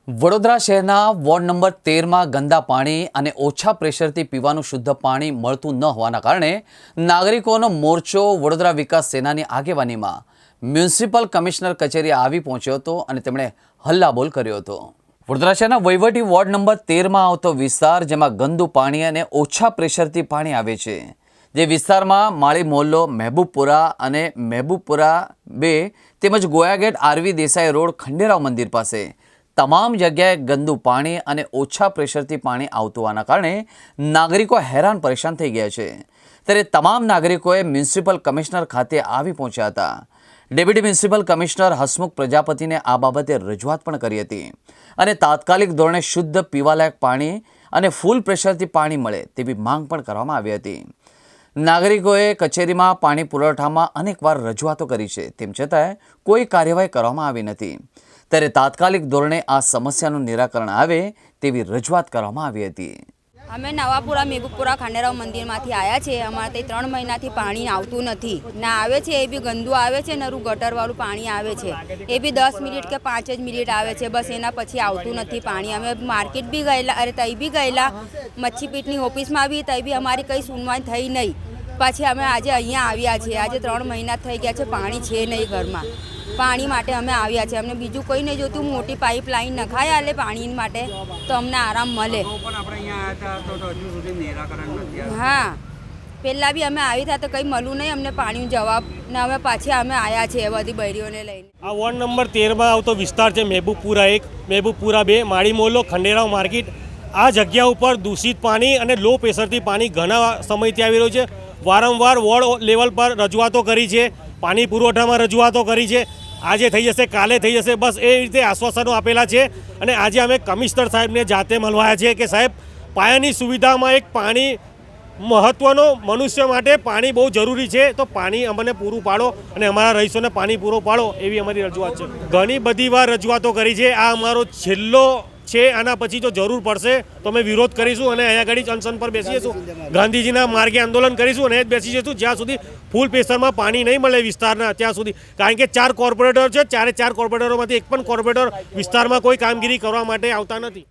વડોદરા શહેરના ward number 13માં ગંદા પાણી અને ઓછા પ્રેશરથી પીવાનું શુદ્ધ પાણી મળતું ન હોવાના કારણે નાગરિકોનો મોરચો વડોદરા વિકાસ સેનાની આગેવાનીમાં મ્યુનિસિપલ કમિશનર કચેરીએ આવી પહોંચ્યો હતો અને તેમણે હલ્લાબોલ કર્યો હતો। વડોદરા શહેરના વહીવટી વોર્ડ નંબર 13માં આવતો વિસ્તાર જેમાં ગંદુ પાણી અને ઓછા પ્રેશરથી પાણી આવે છે, જે વિસ્તારમાં માળી મોહલ્લો, મહેબૂબપુરા અને મહેબૂબપુરા 2 તેમજ ગોયાગેટ આરવી દેસાઈ રોડ, ખંડેરાવ મંદિર પાસે તમામ જગ્યાએ ગંદુ પાણી અને ઓછા પ્રેશરથી પાણી આવતું હોવાના કારણે નાગરિકો હેરાન પરેશાન થઈ ગયા છે। ત્યારે તમામ નાગરિકોએ મ્યુનિસિપલ કમિશનર ખાતે આવી પહોંચ્યા હતા। ડેપ્યુટી મ્યુનિસિપલ કમિશનર હસમુખ પ્રજાપતિને આ બાબતે રજૂઆત પણ કરી હતી અને તાત્કાલિક ધોરણે શુદ્ધ પીવાલાયક પાણી અને ફૂલ પ્રેશરથી પાણી મળે તેવી માંગ પણ કરવામાં આવી હતી। નાગરિકોએ કચેરીમાં પાણી પુરવઠામાં અનેકવાર રજૂઆતો કરી છે, તેમ છતાં કોઈ કાર્યવાહી કરવામાં આવી નથી। ત્યારે તાત્કાલિક ધોરણે આ સમસ્યાનું નિરાકરણ આવે તેવી રજૂઆત કરવામાં આવી હતી। અમે નવાપુરા મહેબૂબપુરા ખંડેરાવ મંદિરમાંથી આવ્યા છે। અમારે તે 3 મહિનાથી પાણી આવતું નથી, ના આવે છે એ બી ગંદુ આવે છે, નરું ગટરવાળું પાણી આવે છે, એ બી 10 મિનિટ કે 5 જ મિનિટ આવે છે, બસ એના પછી આવતું નથી પાણી। અમે માર્કેટ બી ગયેલા, અરે તઈ બી ગયેલા, મચ્છીપીટની ઓફિસમાં બી, તઈ બી અમારી કંઈ સુનવાઈ થઈ નહીં। પછી અમે આજે અહીંયા આવ્યા છીએ। આજે 3 મહિના થઈ ગયા છે, પાણી છે નહીં ઘરમાં। પાણી માટે અમે આવ્યા છે, અમને બીજું કોઈ નહીં જોતું, મોટી પાઇપલાઇન નખાય આલે પાણી માટે તો અમને આરામ મળે। હા, પહેલાં બી અમે આવી હતા તો કંઈ મળ્યું નહીં અમને પાણીનો જવાબ, ને અમે પાછી અમે આવ્યા છીએ બધી બૈરીઓને લઈને। આ વોર્ડ નંબર 13માં આવતો વિસ્તાર છે મહેબૂબપુરા 1, મહેબૂબપુરા 2, માળી મોહલ્લો, ખંડેરાવ માર્કેટ। આ જગ્યા ઉપર દૂષિત પાણી અને લો પ્રેશરથી પાણી ઘણા સમયથી આવી રહ્યું છે। વારંવાર વોર્ડ લેવલ પર રજૂઆતો કરી છે, પાણી પુરવઠામાં રજૂઆતો કરી છે, આજે થઈ જશે, કાલે થઈ જશે, બસ એ રીતે આશ્વાસનો આપેલા છે। અને આજે અમે કમિશનર સાહેબને જાતે મળવાયા છે કે સાહેબ, પાયાની સુવિધામાં એક પાણી મહત્ત્વનો, મનુષ્ય માટે પાણી બહુ જરૂરી છે, તો પાણી અમને પૂરું પાડો અને અમારા રહીશોને પાણી પૂરું પાડો, એવી અમારી રજૂઆત છે। ઘણી બધી વાર રજૂઆતો કરી છે, આ અમારો છેલ્લો છે। આના પછી જો જરૂર પડશે તો અમે વિરોધ કરીશું અને અહીંયા આગળ જ અનશન પર બેસી જઈશું, ગાંધીજીના માર્ગે આંદોલન કરીશું અને બેસી જઈશું જ્યાં સુધી ફૂલ પ્રેશરમાં પાણી નહીં મળે વિસ્તારના ત્યાં સુધી। કારણ કે 4 કોર્પોરેટર છે, 4 કોર્પોરેટરોમાંથી એક પણ કોર્પોરેટર વિસ્તારમાં કોઈ કામગીરી કરવા માટે આવતા નથી।